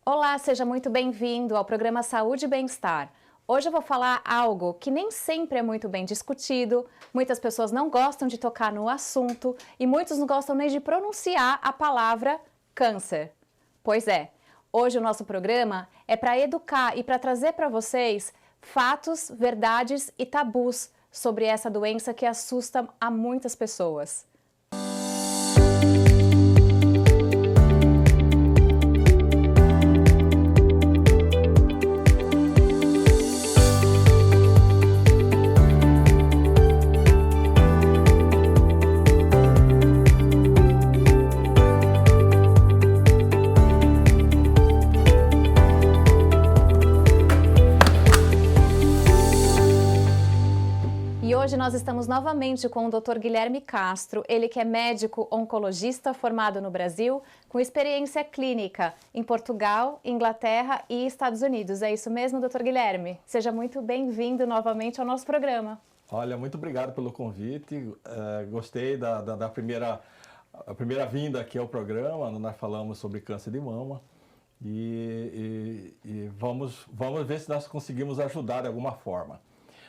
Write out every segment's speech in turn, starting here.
Olá, seja muito bem-vindo ao programa Saúde e Bem-Estar. Hoje eu vou falar algo que nem sempre é muito bem discutido, muitas pessoas não gostam de tocar no assunto e muitos não gostam nem de pronunciar a palavra câncer. Pois é, hoje o nosso programa é para educar e para trazer para vocês fatos, verdades e tabus sobre essa doença que assusta a muitas pessoas. Hoje nós estamos novamente com o Dr. Guilherme Castro, ele que é médico oncologista formado no Brasil, com experiência clínica em Portugal, Inglaterra e Estados Unidos. É isso mesmo, Dr. Guilherme? Seja muito bem-vindo novamente ao nosso programa. Olha, muito obrigado pelo convite. Gostei da primeira vinda aqui ao programa, onde nós falamos sobre câncer de mama. E vamos ver se nós conseguimos ajudar de alguma forma.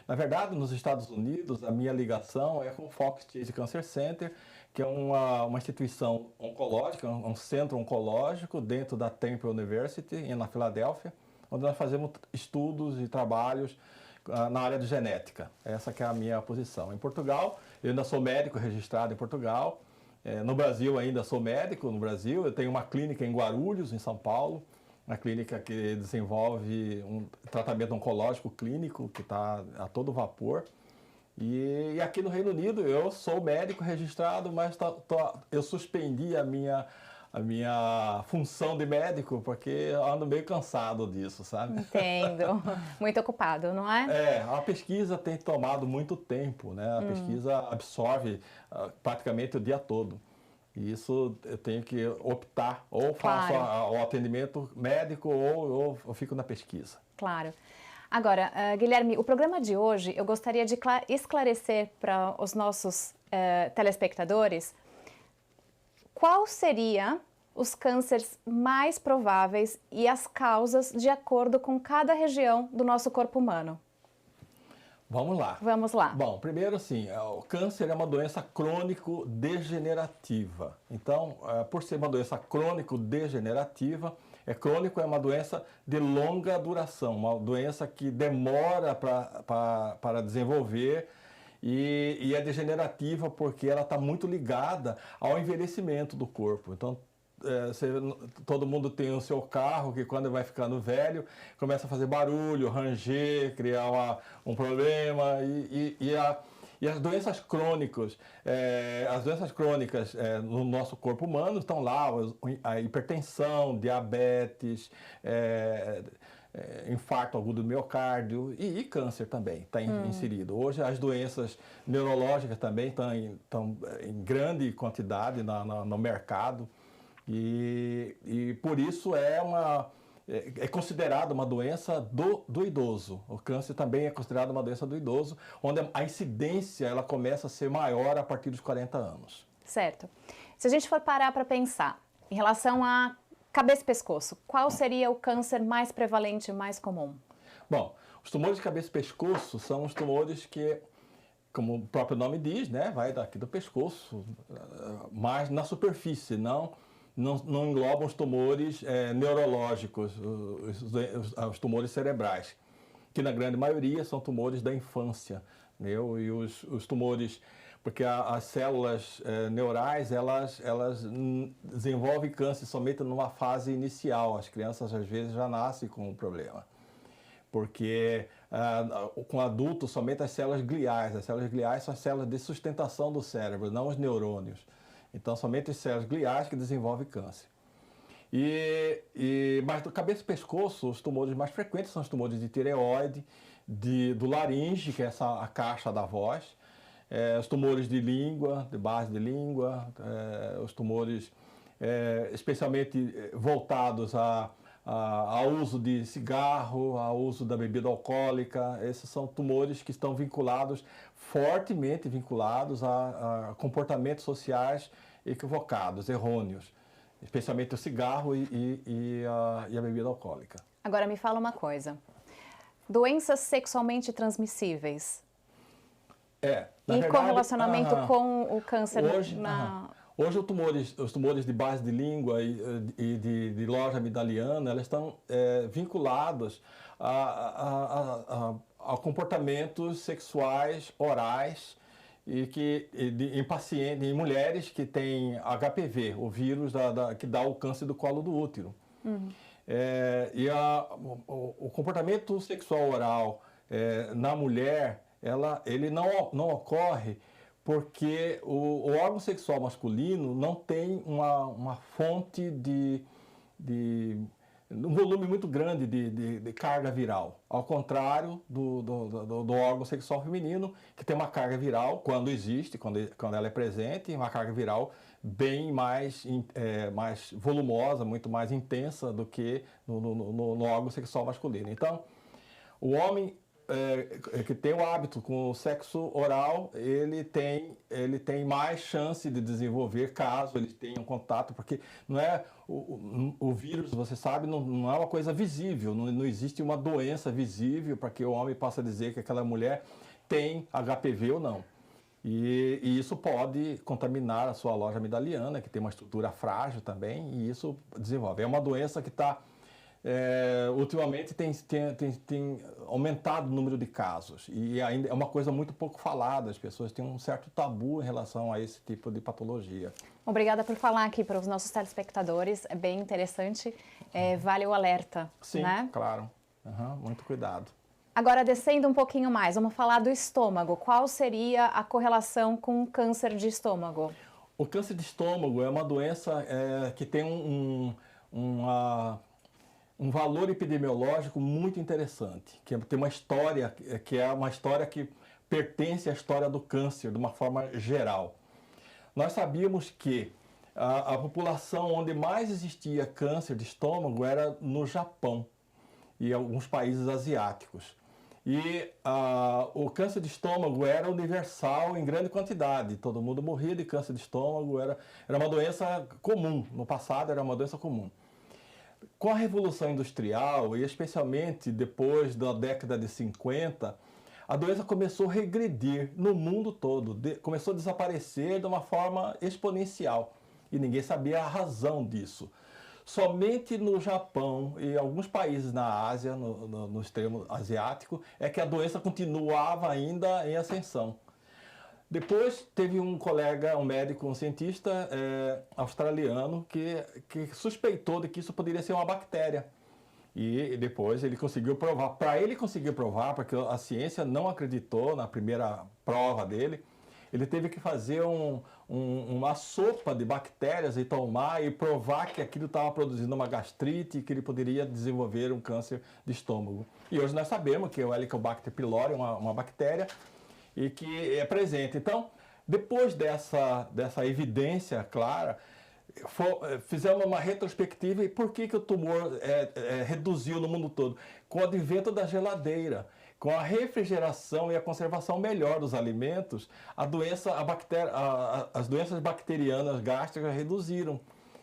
Na verdade, nos Estados Unidos, a minha ligação é com o Fox Chase Cancer Center, que é uma instituição oncológica, um centro oncológico dentro da Temple University, na Filadélfia, onde nós fazemos estudos e trabalhos na área de genética. Essa que é a minha posição. Em Portugal, eu ainda sou médico registrado em Portugal. No Brasil, ainda sou médico no Brasil. Eu tenho uma clínica em Guarulhos, em São Paulo. Uma clínica que desenvolve um tratamento oncológico clínico, que está a todo vapor. E aqui no Reino Unido eu sou médico registrado, mas eu suspendi a minha função de médico, porque eu ando meio cansado disso, sabe? Entendo. Muito ocupado, não é? A pesquisa tem tomado muito tempo, né? A pesquisa absorve praticamente o dia todo. E isso eu tenho que optar, ou faço o atendimento médico ou eu fico na pesquisa. Claro. Agora, Guilherme, o programa de hoje eu gostaria de esclarecer para os nossos telespectadores qual seria os cânceres mais prováveis e as causas de acordo com cada região do nosso corpo humano. Vamos lá. Vamos lá. Bom, primeiro assim, o câncer é uma doença crônico-degenerativa. Então, por ser uma doença crônico-degenerativa, crônico é uma doença de longa duração, uma doença que demora para desenvolver e é degenerativa porque ela está muito ligada ao envelhecimento do corpo. Então, todo mundo tem o seu carro que quando vai ficando velho começa a fazer barulho, ranger, criar um problema e as doenças crônicas, no nosso corpo humano estão lá, a hipertensão, diabetes, infarto agudo do miocárdio e câncer também está inserido. Hoje as doenças neurológicas também estão em grande quantidade no mercado. E por isso é considerado uma doença do idoso. O câncer também é considerado uma doença do idoso, onde a incidência ela começa a ser maior a partir dos 40 anos. Certo. Se a gente for parar para pensar em relação a cabeça e pescoço, qual seria o câncer mais prevalente e mais comum? Bom, os tumores de cabeça e pescoço são os tumores que, como o próprio nome diz, né, vai daqui do pescoço, mas na superfície, não englobam os tumores neurológicos, os tumores cerebrais, que na grande maioria são tumores da infância, né? E os tumores, porque as células neurais, elas desenvolvem câncer somente numa fase inicial. As crianças às vezes já nascem com o problema. Porque com adultos somente as células gliais são as células de sustentação do cérebro, não os neurônios. Então, somente as células gliais que desenvolvem câncer. Mas do cabeça e pescoço, os tumores mais frequentes são os tumores de tireoide, do laringe, que é a caixa da voz, os tumores de língua, de base de língua, os tumores especialmente voltados ao uso de cigarro, ao uso da bebida alcoólica. Esses são tumores que estão fortemente vinculados a comportamentos sociais equivocados, errôneos. especialmente o cigarro e a bebida alcoólica. Agora me fala uma coisa. Doenças sexualmente transmissíveis. Na verdade, com relacionamento com o câncer hoje os tumores de base de língua e de loja amidaliana, elas estão vinculados a comportamentos sexuais orais em mulheres que têm HPV, o vírus que dá o câncer do colo do útero. O comportamento sexual oral na mulher, ele não ocorre porque o órgão sexual masculino não tem uma fonte um volume muito grande de carga viral, ao contrário do órgão sexual feminino, que tem uma carga viral, quando existe, quando ela é presente, uma carga viral bem mais volumosa, muito mais intensa do que no órgão sexual masculino. Então, o homem que tem o hábito com o sexo oral, ele tem mais chance de desenvolver caso ele tenha um contato, porque não é o vírus, você sabe, não é uma coisa visível, não existe uma doença visível para que o homem possa dizer que aquela mulher tem HPV ou não. E isso pode contaminar a sua loja amidaliana, que tem uma estrutura frágil também, e isso desenvolve. É uma doença que está ultimamente tem aumentado o número de casos e ainda é uma coisa muito pouco falada, as pessoas têm um certo tabu em relação a esse tipo de patologia. Obrigada por falar aqui para os nossos telespectadores, é bem interessante, vale o alerta. Sim, né? Claro, muito cuidado. Agora, descendo um pouquinho mais, vamos falar do estômago. Qual seria a correlação com o câncer de estômago? O câncer de estômago é uma doença que tem um valor epidemiológico muito interessante, que tem uma história, que é uma história que pertence à história do câncer, de uma forma geral. Nós sabíamos que a população onde mais existia câncer de estômago era no Japão e alguns países asiáticos. E o câncer de estômago era universal em grande quantidade, todo mundo morria de câncer de estômago, era uma doença comum, no passado era uma doença comum. Com a Revolução Industrial, e especialmente depois da década de 50, a doença começou a regredir no mundo todo, começou a desaparecer de uma forma exponencial, e ninguém sabia a razão disso. Somente no Japão e alguns países na Ásia, no extremo asiático, é que a doença continuava ainda em ascensão. Depois teve um colega, um médico, um cientista australiano que suspeitou de que isso poderia ser uma bactéria. E depois ele conseguiu provar. Para ele conseguir provar, porque a ciência não acreditou na primeira prova dele, ele teve que fazer uma sopa de bactérias e tomar e provar que aquilo estava produzindo uma gastrite e que ele poderia desenvolver um câncer de estômago. E hoje nós sabemos que o Helicobacter pylori é uma bactéria e que é presente. Então, depois dessa evidência clara, fizemos uma retrospectiva e por que o tumor reduziu no mundo todo? Com o advento da geladeira, com a refrigeração e a conservação melhor dos alimentos, as doenças bacterianas gástricas reduziram.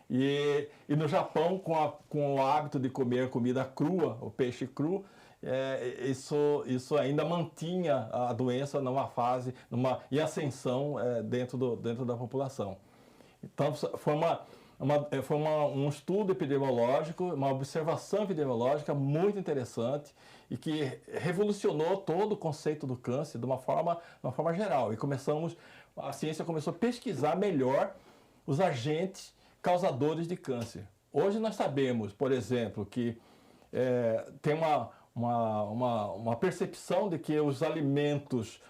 E no Japão, com o hábito de comer comida crua, o peixe cru, isso ainda mantinha a doença numa fase, em ascensão dentro da população. Então, foi um estudo epidemiológico, uma observação epidemiológica muito interessante e que revolucionou todo o conceito do câncer de uma forma geral. E a ciência começou a pesquisar melhor os agentes causadores de câncer. Hoje nós sabemos, por exemplo, que tem uma percepção de que os alimentos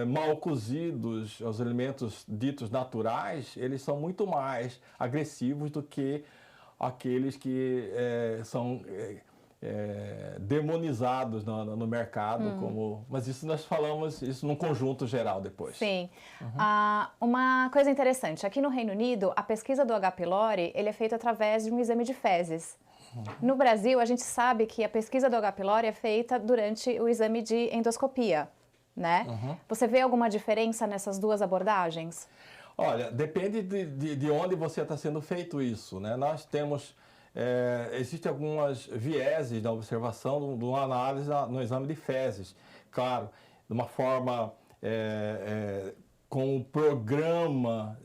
mal cozidos, os alimentos ditos naturais, eles são muito mais agressivos do que aqueles que são demonizados no mercado, mas isso nós falamos isso num conjunto geral depois. Sim. Uma coisa interessante, aqui no Reino Unido, a pesquisa do H. pylori, ele é feita através de um exame de fezes. No Brasil, a gente sabe que a pesquisa do H. pylori é feita durante o exame de endoscopia, né? Você vê alguma diferença nessas duas abordagens? Olha, depende de onde você está sendo feito isso, né? Nós temos, existem algumas vieses da observação de uma análise no exame de fezes. Claro, de uma forma, com o programa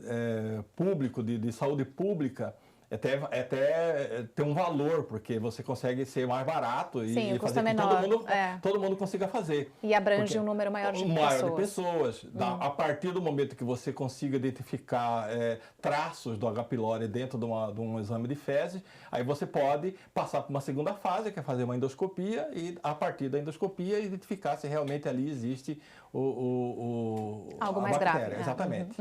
público de saúde pública, até tem um valor, porque você consegue ser mais barato Sim, e o custo fazer é com menor. que todo mundo consiga fazer. E abrange Porque um número maior de pessoas. maior de pessoas. A partir do momento que você consiga identificar traços do H. pylori dentro de um exame de fezes, aí você pode passar para uma segunda fase, que é fazer uma endoscopia, e a partir da endoscopia identificar se realmente ali existe algo a mais bactéria. grave. Exatamente.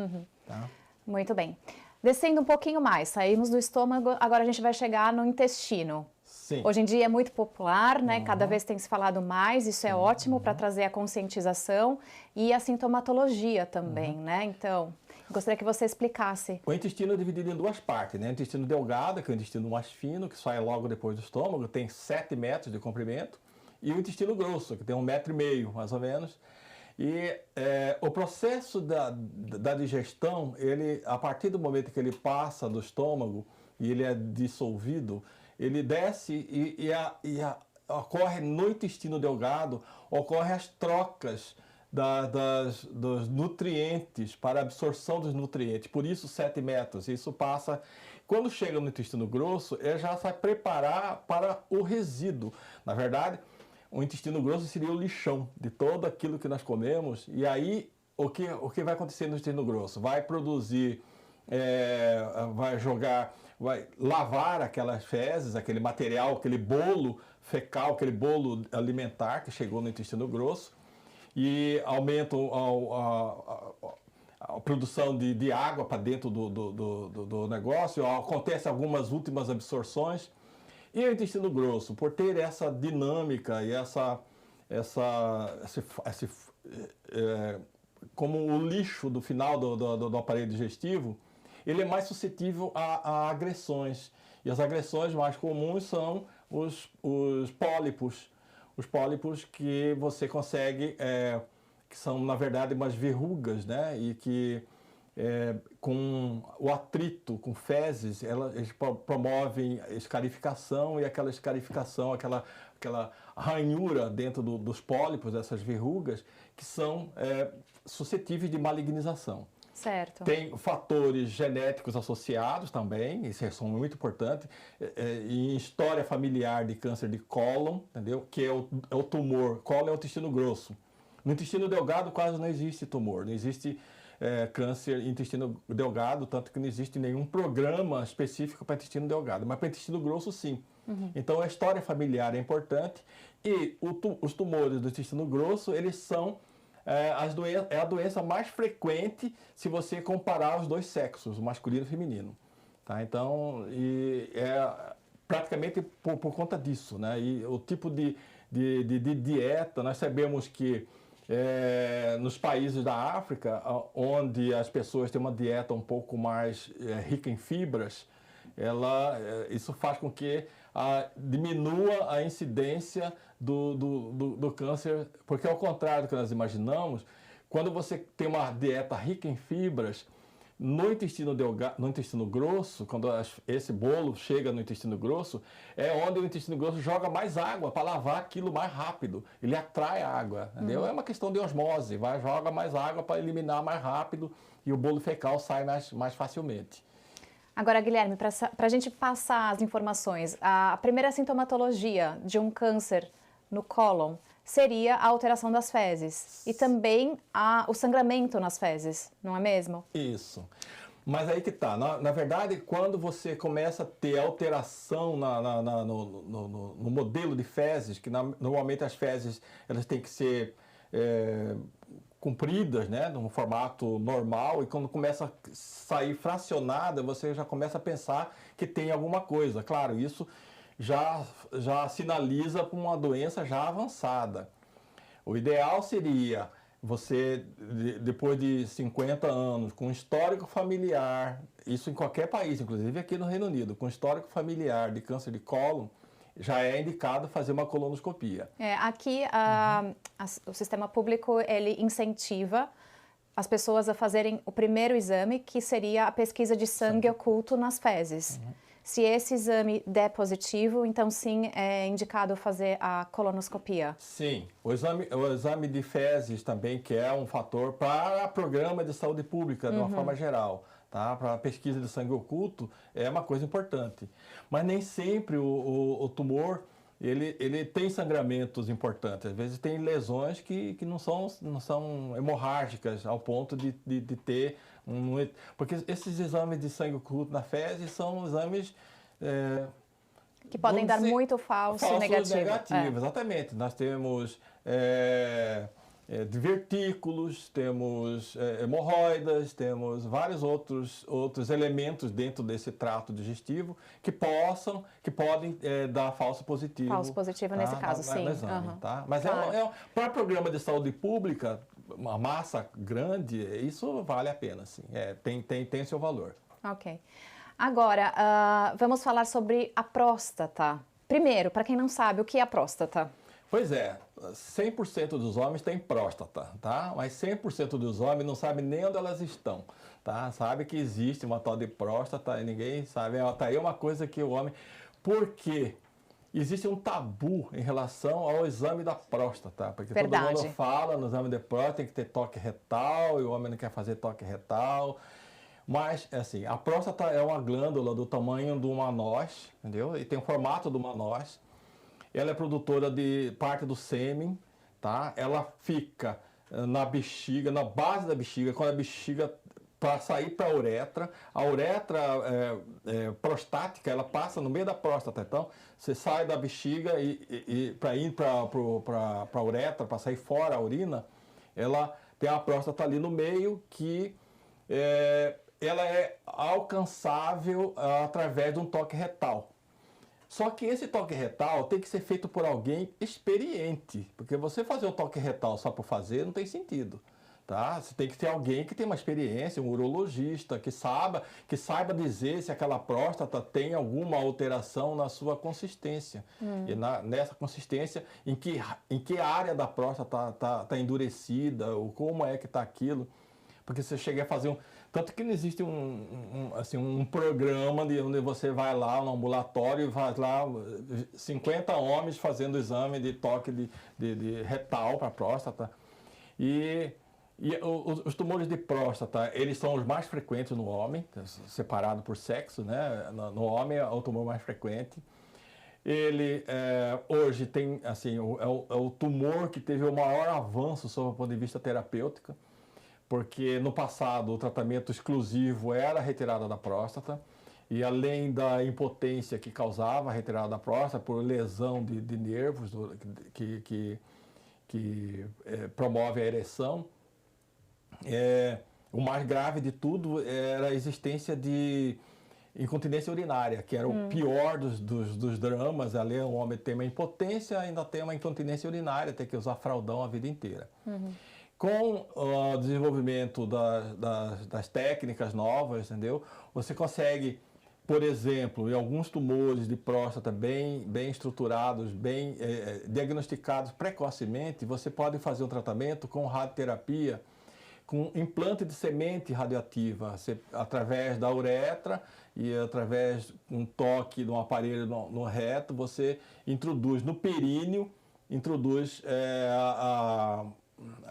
Tá? Muito bem. Descendo um pouquinho mais, saímos do estômago, agora a gente vai chegar no intestino. Sim. Hoje em dia é muito popular, né? Cada vez tem se falado mais, isso é ótimo para trazer a conscientização e a sintomatologia também, né? Então, gostaria que você explicasse. O intestino é dividido em duas partes, né? O intestino delgado, que é o intestino mais fino, que sai logo depois do estômago, tem 7 metros de comprimento, e o intestino grosso, que tem 1,5 metro, mais ou menos. E o processo da digestão, a partir do momento que ele passa do estômago e ele é dissolvido, ele desce e ocorre no intestino delgado, ocorre as trocas dos nutrientes para absorção dos nutrientes, por isso 7 metros. Isso passa, quando chega no intestino grosso, ele já vai preparar para o resíduo. Na verdade, o intestino grosso seria o lixão de todo aquilo que nós comemos, e aí o que vai acontecer no intestino grosso? Vai produzir, vai lavar aquelas fezes, aquele material, aquele bolo fecal, aquele bolo alimentar que chegou no intestino grosso, e aumenta a produção de água para dentro do negócio, acontece algumas últimas absorções. E o intestino grosso, por ter essa dinâmica e como o lixo do final do aparelho digestivo, ele é mais suscetível a agressões. E as agressões mais comuns são os pólipos. Os pólipos que você consegue, que são na verdade umas verrugas, né? E que com o atrito, com fezes, eles promovem escarificação, e aquela escarificação, aquela ranhura dentro dos pólipos, dessas verrugas, que são suscetíveis de malignização. Certo. Tem fatores genéticos associados também, isso são muito importantes, em história familiar de câncer de cólon, entendeu? Que é o tumor. Cólon é o intestino grosso. No intestino delgado quase não existe tumor, não existe câncer intestino delgado, tanto que não existe nenhum programa específico para intestino delgado, mas para intestino grosso sim. Então a história familiar é importante, e os tumores do intestino grosso, eles são a doença mais frequente se você comparar os dois sexos, o masculino e o feminino. Tá? Então, praticamente por conta disso, né? E o tipo de dieta, nós sabemos que nos países da África, onde as pessoas têm uma dieta um pouco mais rica em fibras, isso faz com que diminua a incidência do câncer, porque ao contrário do que nós imaginamos, quando você tem uma dieta rica em fibras, no intestino grosso, quando esse bolo chega no intestino grosso, é onde o intestino grosso joga mais água para lavar aquilo mais rápido. Ele atrai a água, entendeu? É uma questão de osmose, joga mais água para eliminar mais rápido, e o bolo fecal sai mais facilmente. Agora, Guilherme, para a gente passar as informações, a primeira sintomatologia de um câncer no cólon seria a alteração das fezes e também o sangramento nas fezes, não é mesmo? Isso. Mas aí que tá. Na verdade, quando você começa a ter alteração no modelo de fezes, que normalmente as fezes elas têm que ser compridas, né, num formato normal, e quando começa a sair fracionada, você já começa a pensar que tem alguma coisa. Claro, isso já sinaliza para uma doença já avançada. O ideal seria você, depois de 50 anos, com histórico familiar, isso em qualquer país, inclusive aqui no Reino Unido, com histórico familiar de câncer de cólon, já é indicado fazer uma colonoscopia. Aqui o sistema público ele incentiva as pessoas a fazerem o primeiro exame, que seria a pesquisa de sangue oculto nas fezes. Se esse exame der positivo, então sim é indicado fazer a colonoscopia. Sim, o exame de fezes também, que é um fator para o programa de saúde pública, de uma forma geral, tá? Para a pesquisa de sangue oculto, é uma coisa importante. Mas nem sempre o tumor, ele tem sangramentos importantes. Às vezes tem lesões que não são hemorrágicas ao ponto de ter porque esses exames de sangue oculto na fezes são exames que podem dar muito falso negativo. Exatamente. Nós temos divertículos, temos hemorroidas, temos vários outros elementos dentro desse trato digestivo que podem dar falso positivo. Falso positivo nesse caso, sim. No exame, tá? Mas claro. Para programa de saúde pública, uma massa grande, isso vale a pena, sim. Tem seu valor. Ok. Agora, vamos falar sobre a próstata. Primeiro, para quem não sabe, o que é a próstata? Pois é, 100% dos homens têm próstata, tá? Mas 100% dos homens não sabem nem onde elas estão, tá? Sabe que existe uma tal de próstata e ninguém sabe. Tá aí uma coisa que o homem... Por quê? Existe um tabu em relação ao exame da próstata, porque todo mundo fala no exame de próstata tem que ter toque retal e o homem não quer fazer toque retal. Mas, assim, a próstata é uma glândula do tamanho de uma noz, entendeu? E tem o formato de uma noz. Ela é produtora de parte do sêmen, tá? Ela fica na bexiga, na base da bexiga, quando a bexiga para sair para a uretra prostática, ela passa no meio da próstata. Então, você sai da bexiga e para ir para a uretra, para sair fora a urina, ela tem a próstata ali no meio que ela é alcançável através de um toque retal. Só que esse toque retal tem que ser feito por alguém experiente, porque você fazer o toque retal só por fazer não tem sentido. Tá? Você tem que ter alguém que tem uma experiência, um urologista, que saiba dizer se aquela próstata tem alguma alteração na sua consistência. E nessa consistência, em que área da próstata tá endurecida, ou como é que está aquilo. Porque você chega a fazer Tanto que não existe um programa onde você vai lá no ambulatório e faz lá 50 homens fazendo exame de toque de retal para a próstata. E os tumores de próstata, eles são os mais frequentes no homem, separado por sexo, né? No homem é o tumor mais frequente. Ele hoje tem, assim, é o tumor que teve o maior avanço sob o ponto de vista terapêutico, porque no passado o tratamento exclusivo era a retirada da próstata, e além da impotência que causava a retirada da próstata por lesão de nervos que promove a ereção, o mais grave de tudo era a existência de incontinência urinária, que era o pior dos dramas. Ali o homem tem uma impotência, ainda tem uma incontinência urinária, tem que usar fraldão a vida inteira. Com o desenvolvimento das técnicas novas, entendeu? Você consegue, por exemplo, em alguns tumores de próstata bem estruturados, bem diagnosticados precocemente, você pode fazer um tratamento com radioterapia, com implante de semente radioativa, através da uretra e através de um toque de um aparelho no reto, você introduz no períneo,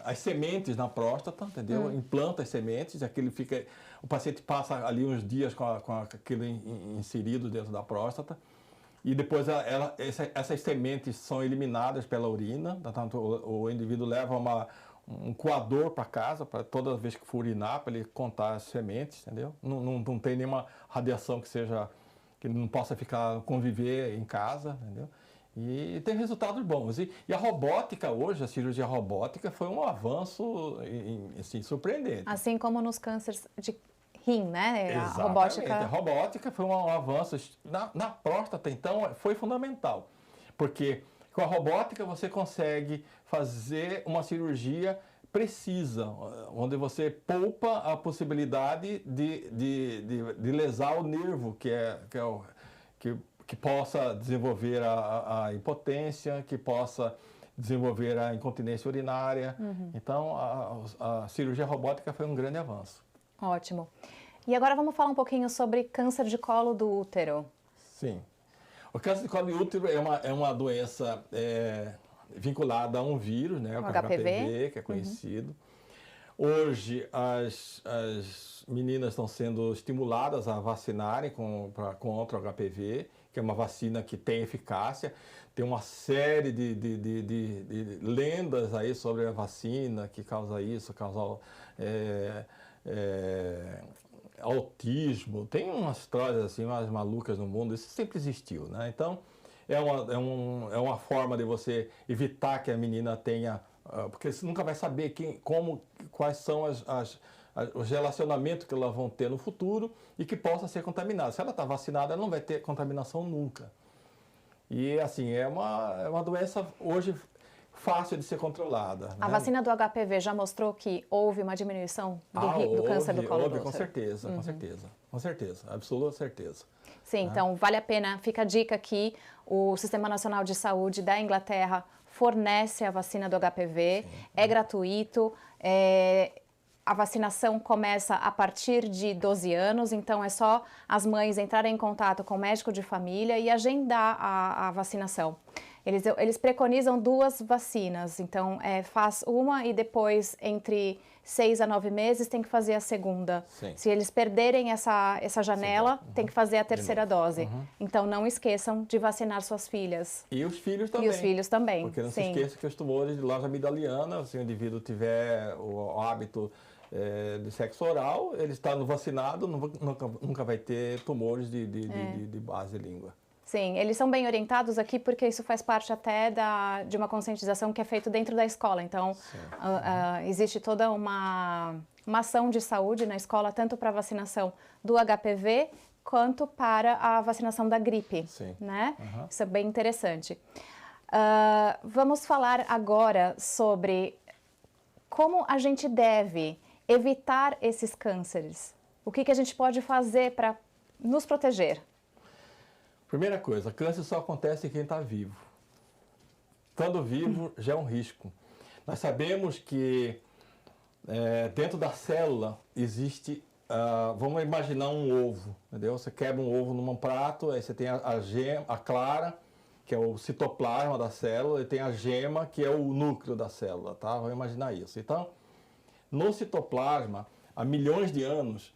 as sementes na próstata, entendeu? Implanta as sementes, o paciente passa ali uns dias com aquilo inserido dentro da próstata, e depois essas sementes são eliminadas pela urina, portanto, o indivíduo leva um coador para casa, para toda vez que for urinar, para ele contar as sementes, entendeu? Não tem nenhuma radiação que ele não possa conviver em casa, entendeu? E tem resultados bons. E a robótica hoje, a cirurgia robótica, foi um avanço assim, surpreendente. Assim como nos cânceres de rim, né? Exatamente. A robótica foi um avanço. Na próstata, então, foi fundamental. Porque com a robótica você consegue fazer uma cirurgia precisa, onde você poupa a possibilidade de lesar o nervo, que possa desenvolver a impotência, que possa desenvolver a incontinência urinária. Então, a cirurgia robótica foi um grande avanço. Ótimo. E agora vamos falar um pouquinho sobre câncer de colo do útero. Sim. O câncer de colo de útero é uma doença vinculada a um vírus, né, o HPV, que é conhecido. Hoje, as meninas estão sendo estimuladas a vacinarem contra o HPV, que é uma vacina que tem eficácia. Tem uma série de lendas aí sobre a vacina que causa isso, causa autismo. Tem umas histórias assim, mais malucas no mundo. Isso sempre existiu, né? Então, é uma forma de você evitar que a menina tenha... porque você nunca vai saber quais são os relacionamentos que elas vão ter no futuro e que possa ser contaminada. Se ela está vacinada, ela não vai ter contaminação nunca. E assim, é uma doença hoje fácil de ser controlada. A vacina do HPV já mostrou que houve uma diminuição do câncer do colo do útero? Com certeza, com certeza, absoluta certeza. Sim, então vale a pena, fica a dica aqui, o Sistema Nacional de Saúde da Inglaterra fornece a vacina do HPV, é gratuito, a vacinação começa a partir de 12 anos, então é só as mães entrarem em contato com o médico de família e agendar a vacinação. Eles preconizam 2 vacinas, então faz uma e depois, entre 6 a 9 meses, tem que fazer a segunda. Sim. Se eles perderem essa janela, tem que fazer a terceira dose. Então não esqueçam de vacinar suas filhas. E os filhos também. E os filhos também. Porque não se esqueça que os tumores de loja amigdaliana, se o indivíduo tiver o hábito de sexo oral, ele está vacinado, nunca vai ter tumores de base de língua. Sim, eles são bem orientados aqui porque isso faz parte até de uma conscientização que é feita dentro da escola. Então, existe toda uma ação de saúde na escola, tanto para a vacinação do HPV quanto para a vacinação da gripe. Sim. Né? Isso é bem interessante. Vamos falar agora sobre como a gente deve evitar esses cânceres. O que a gente pode fazer para nos proteger? Primeira coisa, câncer só acontece em quem está vivo. Estando vivo já é um risco. Nós sabemos que dentro da célula existe, vamos imaginar um ovo, entendeu? Você quebra um ovo num prato, aí você tem a gema, a clara, que é o citoplasma da célula, e tem a gema, que é o núcleo da célula, tá? Vamos imaginar isso. Então, no citoplasma, há milhões de anos,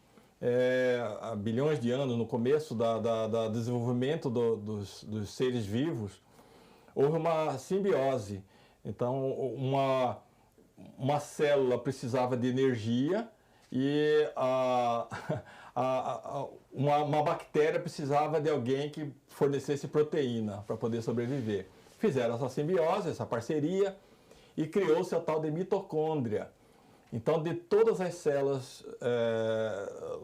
no começo do desenvolvimento dos seres vivos, houve uma simbiose. Então, uma célula precisava de energia e uma bactéria precisava de alguém que fornecesse proteína para poder sobreviver. Fizeram essa simbiose, essa parceria, e criou-se a tal de mitocôndria. Então, de todas as células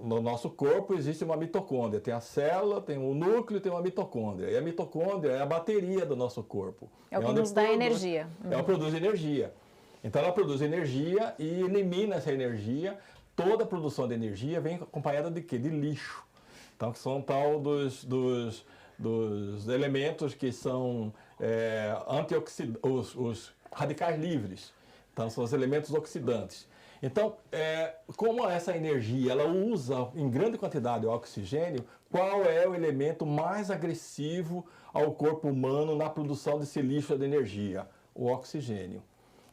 no nosso corpo, existe uma mitocôndria. Tem a célula, tem o núcleo, tem uma mitocôndria. E a mitocôndria é a bateria do nosso corpo. É o que nos dá energia. Ela produz energia. Então, ela produz energia e elimina essa energia. Toda a produção de energia vem acompanhada de quê? De lixo. Então, que são tal dos elementos que são os radicais livres. Então, são os elementos oxidantes. Então, como essa energia ela usa em grande quantidade o oxigênio, qual é o elemento mais agressivo ao corpo humano na produção desse lixo de energia? O oxigênio.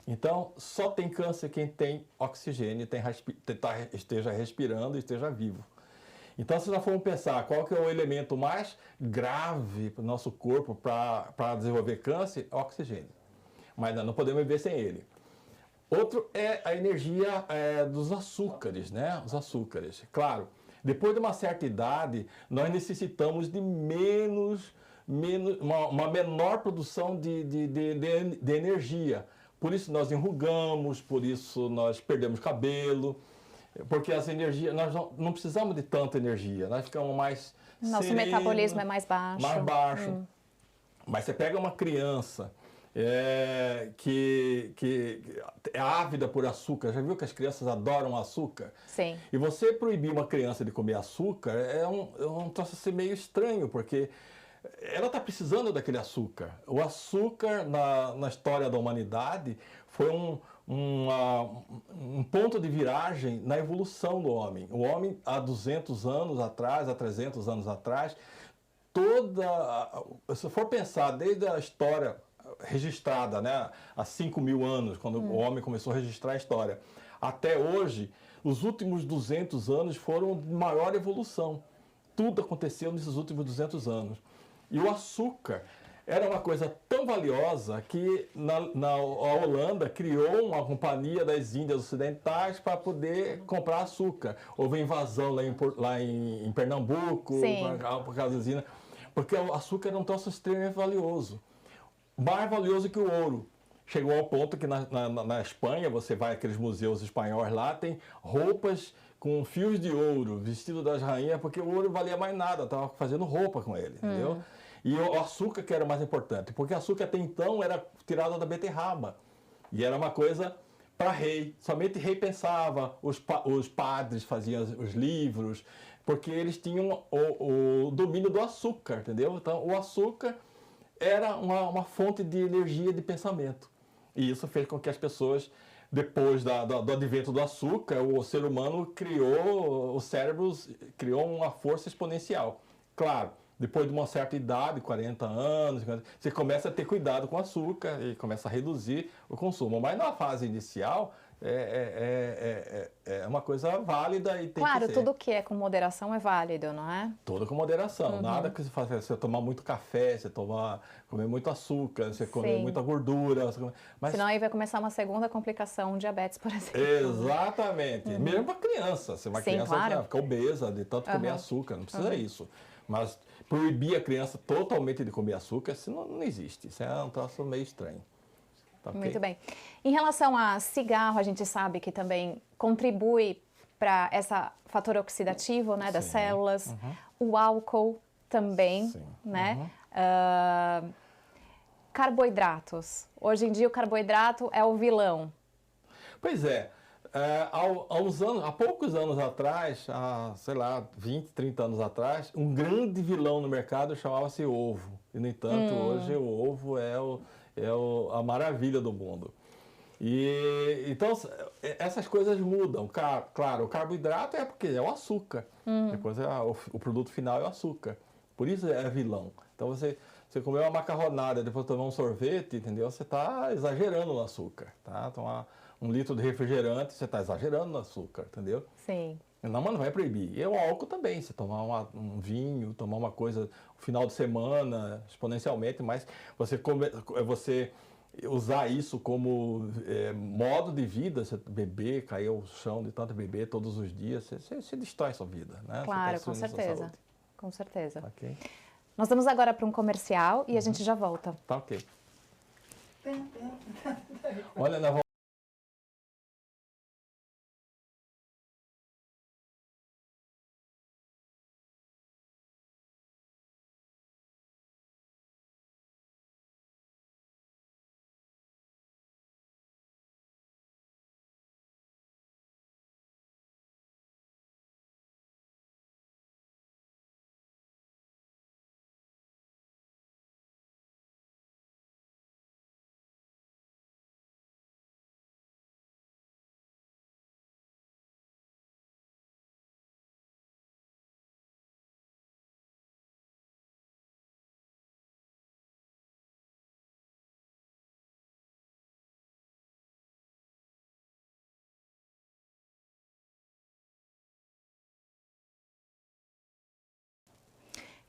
Então, só tem câncer quem tem oxigênio, esteja respirando e esteja vivo. Então, se nós formos pensar qual que é o elemento mais grave para o nosso corpo para desenvolver câncer, é o oxigênio. Mas não podemos viver sem ele. Outro é a energia dos açúcares, né? Os açúcares. Claro, depois de uma certa idade, nós necessitamos de uma menor produção de energia. Por isso nós enrugamos, por isso nós perdemos cabelo, porque as energias, nós não precisamos de tanta energia, nós ficamos mais Nosso metabolismo é mais baixo. Mais baixo. Mas você pega uma criança que é ávida por açúcar. Já viu que as crianças adoram açúcar? Sim. E você proibir uma criança de comer açúcar é um troço assim meio estranho, porque ela está precisando daquele açúcar. O açúcar, na história da humanidade, foi um ponto de viragem na evolução do homem. O homem, há 200 anos atrás, há 300 anos atrás, se for pensar desde a história registrada, né, há 5.000 anos, quando o homem começou a registrar a história, até hoje, os últimos 200 anos foram de maior evolução. Tudo aconteceu nesses últimos 200 anos. E o açúcar era uma coisa tão valiosa que a Holanda criou uma companhia das Índias Ocidentais para poder comprar açúcar. Houve invasão lá em Pernambuco, por causa das Índias, porque o açúcar era um troço extremamente valioso. Mais valioso que o ouro. Chegou ao ponto que na Espanha, você vai àqueles museus espanhóis lá, tem roupas com fios de ouro, vestido das rainhas, porque o ouro valia mais nada, estava fazendo roupa com ele, entendeu? E o açúcar que era o mais importante, porque o açúcar até então era tirado da beterraba. E era uma coisa para rei, somente rei pensava, os padres faziam os livros, porque eles tinham o domínio do açúcar, entendeu? Então o açúcar era uma fonte de energia de pensamento. E isso fez com que as pessoas, depois do advento do açúcar, o ser humano criou, o cérebro criou uma força exponencial. Claro, depois de uma certa idade, 40 anos, você começa a ter cuidado com o açúcar e começa a reduzir o consumo. Mas na fase inicial, é uma coisa válida e tem que ser. Claro, tudo que é com moderação é válido, não é? Tudo com moderação. Nada que você tomar muito café, comer muito açúcar, você comer muita gordura. Mas... Senão aí vai começar uma segunda complicação, diabetes, por exemplo. Exatamente. Mesmo para criança. Se uma criança claro. Fica obesa de tanto comer açúcar, não precisa isso. Mas proibir a criança totalmente de comer açúcar, isso não existe. Isso é um troço meio estranho. Okay. Muito bem. Em relação a cigarro, a gente sabe que também contribui para esse fator oxidativo, né, das células. O álcool também, né? Carboidratos. Hoje em dia o carboidrato é o vilão. Pois é. Há poucos anos atrás, sei lá, 20, 30 anos atrás, um grande vilão no mercado chamava-se ovo. E, no entanto, hoje o ovo é a maravilha do mundo. Então, essas coisas mudam. Claro, o carboidrato é porque é o açúcar. Depois o produto final é o açúcar. Por isso é vilão. Então, você comer uma macarronada, depois tomar um sorvete, entendeu? Você está exagerando no açúcar. Tá? Tomar 1 litro de refrigerante, você está exagerando no açúcar, entendeu? Sim. Não, mas não vai proibir. E o álcool também, você tomar um vinho, tomar uma coisa no final de semana, exponencialmente, mas você usar isso como modo de vida, você beber, cair ao chão de tanto beber todos os dias, você destrói a sua vida, né? Claro, com certeza. Com certeza. Okay. Nós vamos agora para um comercial e a gente já volta. Tá ok. Olha, nós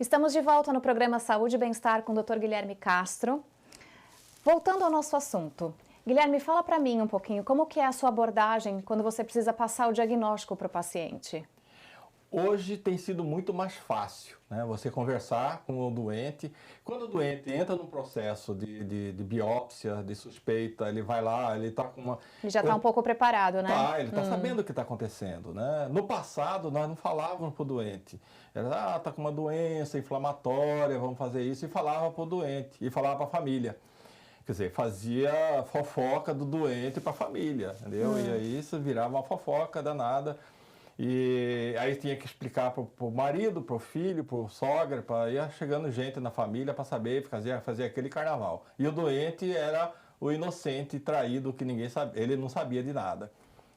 Estamos de volta no programa Saúde e Bem-Estar com o Dr. Guilherme Castro. Voltando ao nosso assunto. Guilherme, fala para mim um pouquinho, como que é a sua abordagem quando você precisa passar o diagnóstico para o paciente? Hoje tem sido muito mais fácil, né? Você conversar com o doente. Quando o doente entra num processo de biópsia, de suspeita, ele vai lá, ele está com uma... Ele já está um pouco preparado, né? Tá, ele está sabendo o que está acontecendo, né? No passado, nós não falávamos para o doente. Era, está com uma doença inflamatória, vamos fazer isso, e falava para o doente, e falava para a família. Quer dizer, fazia fofoca do doente para a família, entendeu? E aí isso virava uma fofoca danada. E aí tinha que explicar para o marido, para o filho, para o sogra, ia chegando gente na família para saber fazer aquele carnaval. E o doente era o inocente traído que ninguém sabia, ele não sabia de nada.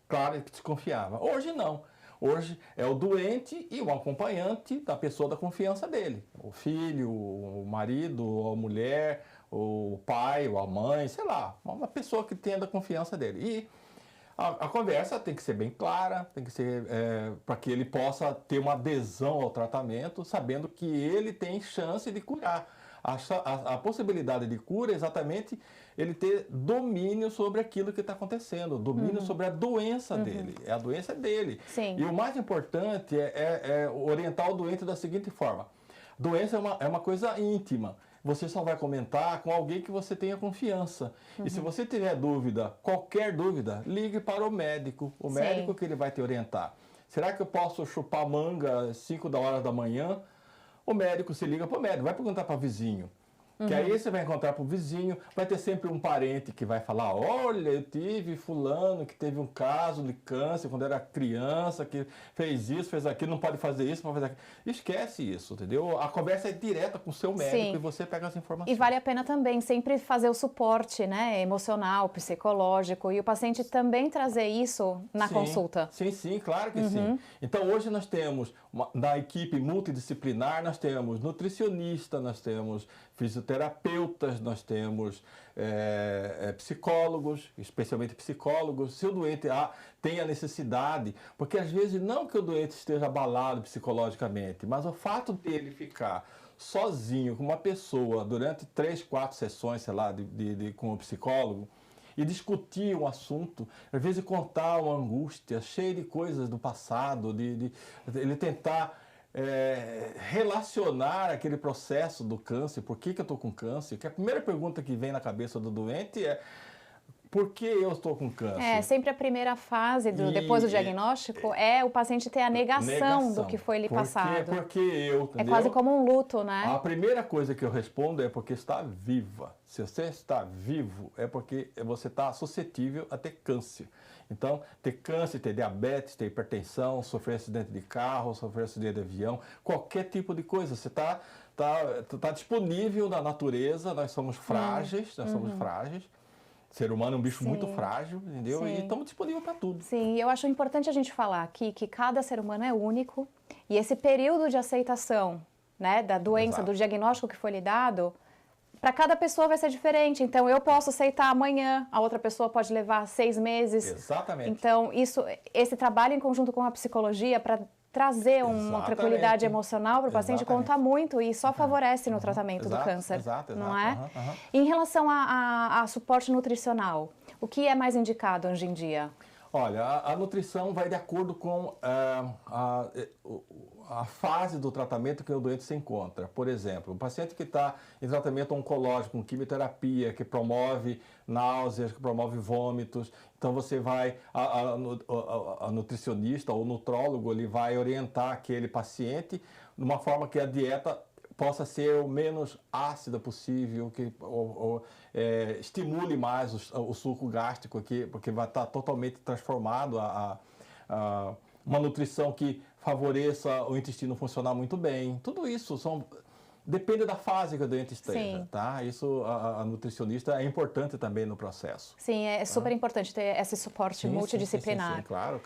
Claro que desconfiava. Hoje não. Hoje é o doente e o acompanhante da pessoa da confiança dele. O filho, o marido, a mulher, o pai, ou a mãe, sei lá, uma pessoa que tenha da confiança dele. E a conversa tem que ser bem clara, tem que ser para que ele possa ter uma adesão ao tratamento, sabendo que ele tem chance de curar. A possibilidade de cura é exatamente ele ter domínio sobre aquilo que está acontecendo, domínio sobre a doença dele. A doença é dele. Sim. E o mais importante é orientar o doente da seguinte forma. Doença é uma coisa íntima. Você só vai comentar com alguém que você tenha confiança. E se você tiver dúvida, qualquer dúvida, ligue para o médico. O médico que ele vai te orientar. Será que eu posso chupar manga às 5 horas da manhã? O médico se liga para o médico, vai perguntar para o vizinho. Que aí você vai encontrar para o vizinho, vai ter sempre um parente que vai falar, olha, eu tive fulano que teve um caso de câncer quando era criança, que fez isso, fez aquilo, não pode fazer isso, pode fazer aquilo. Esquece isso, entendeu? A conversa é direta com o seu médico e você pega as informações. E vale a pena também sempre fazer o suporte, né, emocional, psicológico, e o paciente também trazer isso na consulta. Sim, claro que sim. Então hoje nós temos, na equipe multidisciplinar, nós temos nutricionista, nós temos fisioterapeutas, nós temos psicólogos, especialmente psicólogos. Se o doente tem a necessidade, porque às vezes não que o doente esteja abalado psicologicamente, mas o fato dele ficar sozinho com uma pessoa durante 3, 4 sessões, sei lá, com o psicólogo, e discutir um assunto, às vezes contar uma angústia cheia de coisas do passado, ele tentar relacionar aquele processo do câncer, por que eu estou com câncer, que a primeira pergunta que vem na cabeça do doente é por que eu estou com câncer? Sempre a primeira fase depois do diagnóstico é o paciente ter a negação do que foi lhe passado. Porque eu, entendeu? É quase como um luto, né? A primeira coisa que eu respondo é porque está viva. Se você está vivo, é porque você está suscetível a ter câncer. Então, ter câncer, ter diabetes, ter hipertensão, sofrer acidente de carro, sofrer acidente de avião, qualquer tipo de coisa. Você está disponível na natureza, nós somos frágeis, O ser humano é um bicho muito frágil, entendeu? Sim. E estamos disponíveis para tudo. Sim, eu acho importante a gente falar aqui que cada ser humano é único e esse período de aceitação, né, da doença, do diagnóstico que foi lhe dado, para cada pessoa vai ser diferente. Então, eu posso aceitar amanhã, a outra pessoa pode levar 6 meses. Exatamente. Então, esse trabalho em conjunto com a psicologia para trazer uma tranquilidade emocional para o paciente conta muito e só favorece no tratamento do câncer, não é? Em relação a suporte nutricional, o que é mais indicado hoje em dia? Olha, a nutrição vai de acordo com a fase do tratamento que o doente se encontra. Por exemplo, um paciente que está em tratamento oncológico, com quimioterapia, que promove náuseas, que promove vômitos, então você vai, a nutricionista ou nutrólogo, ele vai orientar aquele paciente de uma forma que a dieta possa ser o menos ácida possível, que estimule mais o suco gástrico aqui, porque vai estar totalmente transformado uma nutrição que favoreça o intestino funcionar muito bem. Tudo isso depende da fase que o doente esteja, tá? Isso, a nutricionista é importante também no processo. Sim, é super importante ter esse suporte multidisciplinar. Sim, claro.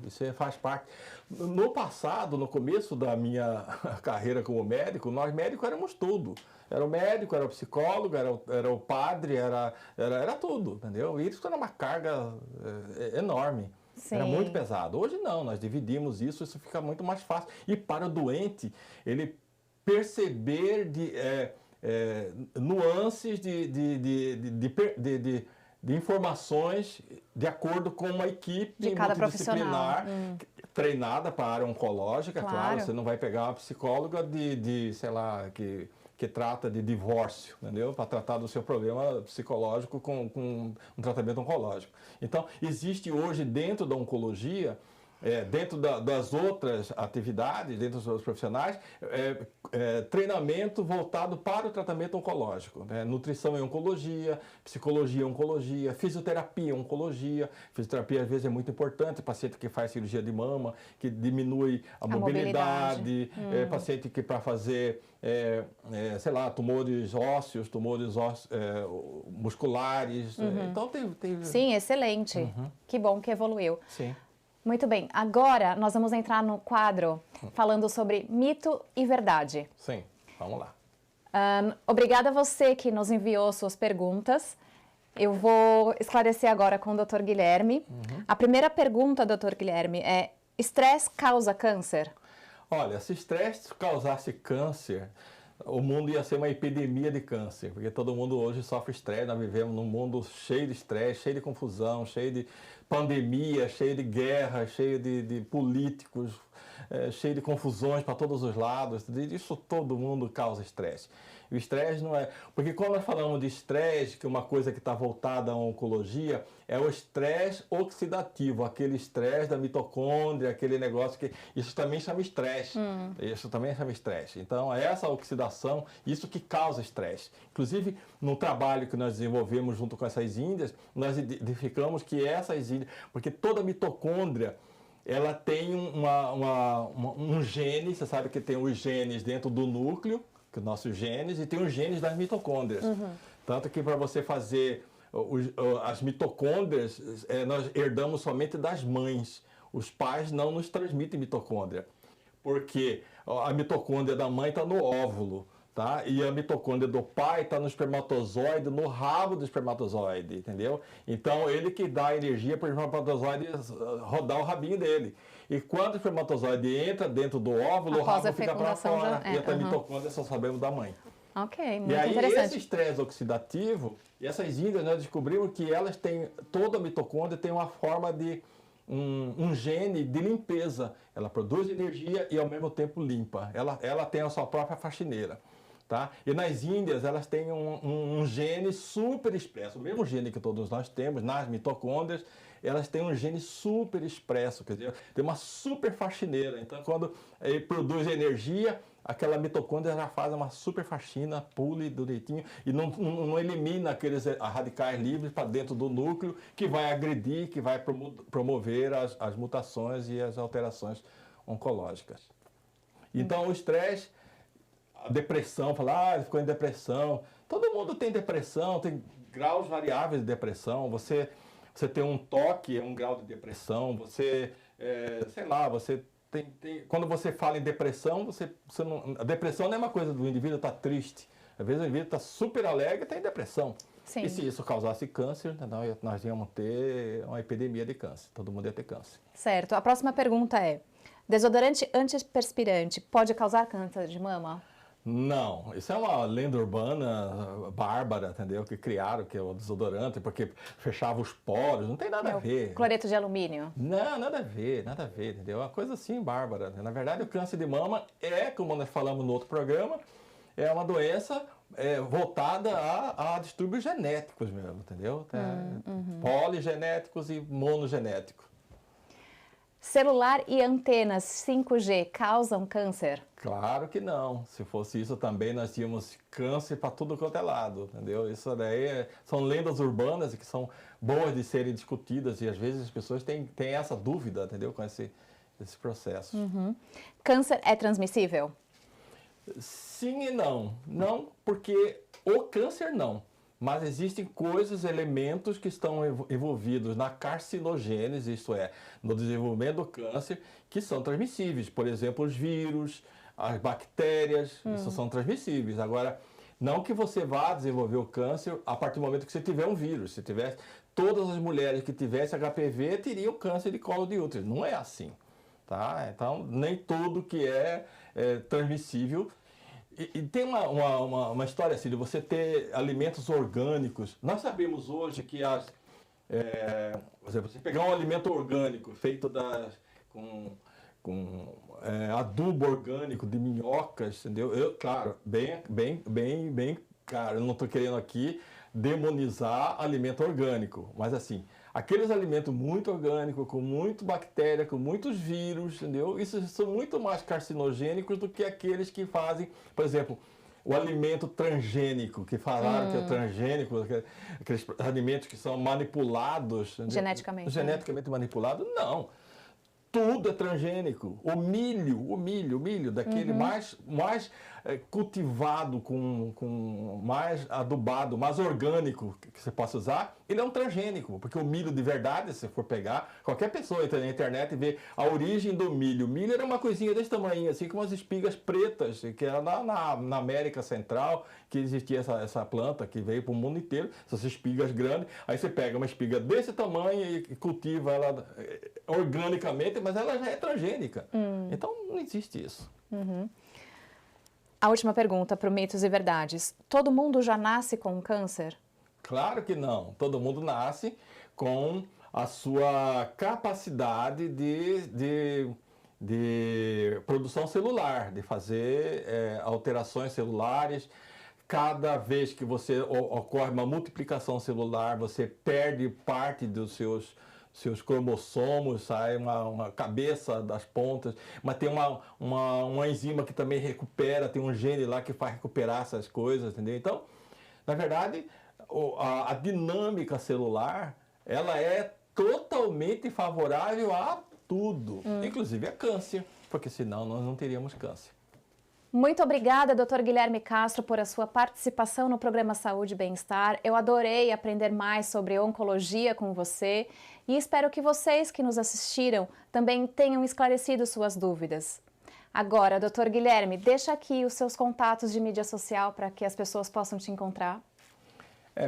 Isso faz parte. No passado, no começo da minha carreira como médico, nós médicos éramos tudo. Era o médico, era o psicólogo, era o padre, era tudo, entendeu? E isso era uma carga enorme. Sim. Era muito pesado. Hoje não, nós dividimos isso fica muito mais fácil. E para o doente, ele perceber nuances de informações de acordo com uma equipe multidisciplinar treinada para a área oncológica. Claro, você não vai pegar uma psicóloga sei lá, que trata de divórcio, entendeu? Para tratar do seu problema psicológico com um tratamento oncológico. Então, existe hoje dentro da oncologia dentro das outras atividades, dentro dos outros profissionais, treinamento voltado para o tratamento oncológico, né? Nutrição em oncologia, psicologia em oncologia, fisioterapia em oncologia. Fisioterapia às vezes é muito importante, paciente que faz cirurgia de mama, que diminui a mobilidade. Paciente que para fazer, sei lá, tumores ósseos, musculares. Então tem... Sim, excelente. Que bom que evoluiu. Sim. Muito bem, agora nós vamos entrar no quadro falando sobre mito e verdade. Sim, vamos lá. Obrigada a você que nos enviou suas perguntas. Eu vou esclarecer agora com o Dr. Guilherme. A primeira pergunta, Dr. Guilherme, é: estresse causa câncer? Olha, se estresse causasse câncer, o mundo ia ser uma epidemia de câncer, porque todo mundo hoje sofre estresse. Nós vivemos num mundo cheio de estresse, cheio de confusão, cheio de pandemia, cheio de guerra, cheio de políticos, cheio de confusões para todos os lados. Isso todo mundo causa estresse. E o estresse não é... Porque quando nós falamos de estresse, que é uma coisa que está voltada à oncologia, é o estresse oxidativo, aquele estresse da mitocôndria, aquele negócio que... Isso também chama estresse. Isso também chama estresse. Então, é essa oxidação, isso que causa estresse. Inclusive, no trabalho que nós desenvolvemos junto com essas índias, nós identificamos que essas índias... Porque toda mitocôndria, ela tem um gene, você sabe que tem os genes dentro do núcleo, que os nossos genes, e tem os genes das mitocôndrias. Tanto que para você fazer as mitocôndrias, nós herdamos somente das mães. Os pais não nos transmitem mitocôndria, porque a mitocôndria da mãe está no óvulo, tá? E a mitocôndria do pai está no espermatozoide, no rabo do espermatozoide, entendeu? Então, ele que dá energia para o espermatozoide rodar o rabinho dele. E quando o espermatozoide entra dentro do óvulo, o rabo fica para fora. E a mitocôndria só sabemos da mãe. Ok, muito interessante. E aí, interessante. esse estresse oxidativo, e essas índias, nós descobrimos que elas têm, toda a mitocôndria tem uma forma de um gene de limpeza. Ela produz energia e ao mesmo tempo limpa. Ela tem a sua própria faxineira. Tá? E nas índias, elas têm um gene super expresso, o mesmo gene que todos nós temos, nas mitocôndrias, elas têm um gene super expresso, quer dizer, tem uma super faxineira. Então, quando ele produz energia, aquela mitocôndria já faz uma super faxina, pule direitinho, e não elimina aqueles radicais livres para dentro do núcleo, que vai agredir, que vai promover as mutações e as alterações oncológicas. Então, o estresse... A depressão, falar, ele ficou em depressão. Todo mundo tem depressão, tem graus variáveis de depressão. Você tem um toque, é um grau de depressão. Você, sei lá, você tem... Quando você fala em depressão, a depressão não é uma coisa do indivíduo estar triste. Às vezes o indivíduo está super alegre e tem depressão. Sim. E se isso causasse câncer, nós íamos ter uma epidemia de câncer. Todo mundo ia ter câncer. Certo. A próxima pergunta é: desodorante antiperspirante pode causar câncer de mama? Não, isso é uma lenda urbana bárbara, entendeu? Que criaram, que é o desodorante, porque fechava os poros, não tem nada a ver. Cloreto de alumínio? Não, nada a ver, entendeu? É uma coisa assim bárbara. Na verdade, o câncer de mama como nós falamos no outro programa, é uma doença voltada a distúrbios genéticos mesmo, entendeu? Poligenéticos e monogenéticos. Celular e antenas 5G causam câncer? Claro que não. Se fosse isso também, nós tínhamos câncer para tudo quanto é lado, entendeu? Isso daí são lendas urbanas que são boas de serem discutidas e às vezes as pessoas têm essa dúvida, entendeu? Com esse processo. Câncer é transmissível? Sim e não. Não porque o câncer não. Mas existem coisas, elementos que estão envolvidos na carcinogênese, isto é, no desenvolvimento do câncer, que são transmissíveis. Por exemplo, os vírus, as bactérias, isso são transmissíveis. Agora, não que você vá desenvolver o câncer a partir do momento que você tiver um vírus. Se tivesse, todas as mulheres que tivessem HPV teriam câncer de colo de útero. Não é assim, tá? Então, nem tudo que é transmissível. E tem uma história assim, de você ter alimentos orgânicos. Nós sabemos hoje que por exemplo, você pegar um alimento orgânico feito com adubo orgânico de minhocas, entendeu? Claro, bem, cara, eu não estou querendo aqui demonizar alimento orgânico, mas assim, aqueles alimentos muito orgânicos, com muito bactéria, com muitos vírus, entendeu? Isso são muito mais carcinogênicos do que aqueles que fazem, por exemplo, o alimento transgênico, que falaram que é transgênico, aqueles alimentos que são manipulados. Geneticamente. Geneticamente manipulados, não. Tudo é transgênico. O milho, daquele mais cultivado, com mais adubado, mais orgânico que você possa usar, ele é um transgênico. Porque o milho de verdade, se for pegar, qualquer pessoa entra na internet e vê a origem do milho. O milho era uma coisinha desse tamanho, assim, com umas espigas pretas, que era na América Central, que existia essa planta que veio para o mundo inteiro, essas espigas grandes. Aí você pega uma espiga desse tamanho e cultiva ela organicamente, mas ela já é transgênica. Então não existe isso. A última pergunta para o Mitos e Verdades. Todo mundo já nasce com câncer? Claro que não. Todo mundo nasce com a sua capacidade de produção celular, de fazer alterações celulares. Cada vez que ocorre uma multiplicação celular, você perde parte dos seus cromossomos, sai uma cabeça das pontas, mas tem uma enzima que também recupera, tem um gene lá que faz recuperar essas coisas, entendeu? Então, na verdade, a dinâmica celular, ela é totalmente favorável a tudo, inclusive a câncer, porque senão nós não teríamos câncer. Muito obrigada, Dr. Guilherme Castro, por a sua participação no programa Saúde e Bem-Estar. Eu adorei aprender mais sobre oncologia com você e espero que vocês que nos assistiram também tenham esclarecido suas dúvidas. Agora, Dr. Guilherme, deixa aqui os seus contatos de mídia social para que as pessoas possam te encontrar.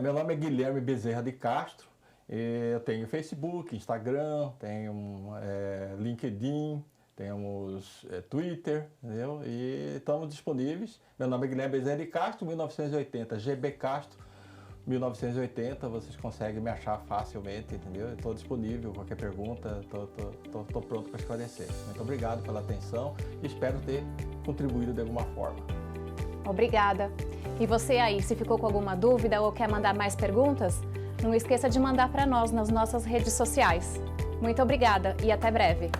Meu nome é Guilherme Bezerra de Castro. Eu tenho Facebook, Instagram, tenho LinkedIn, temos Twitter, entendeu? E estamos disponíveis. Meu nome é Guilherme Bezerra de Castro, 1980, GB Castro, 1980. Vocês conseguem me achar facilmente, entendeu? Estou disponível, qualquer pergunta, estou pronto para esclarecer. Muito obrigado pela atenção e espero ter contribuído de alguma forma. Obrigada. E você aí, se ficou com alguma dúvida ou quer mandar mais perguntas, não esqueça de mandar para nós nas nossas redes sociais. Muito obrigada e até breve.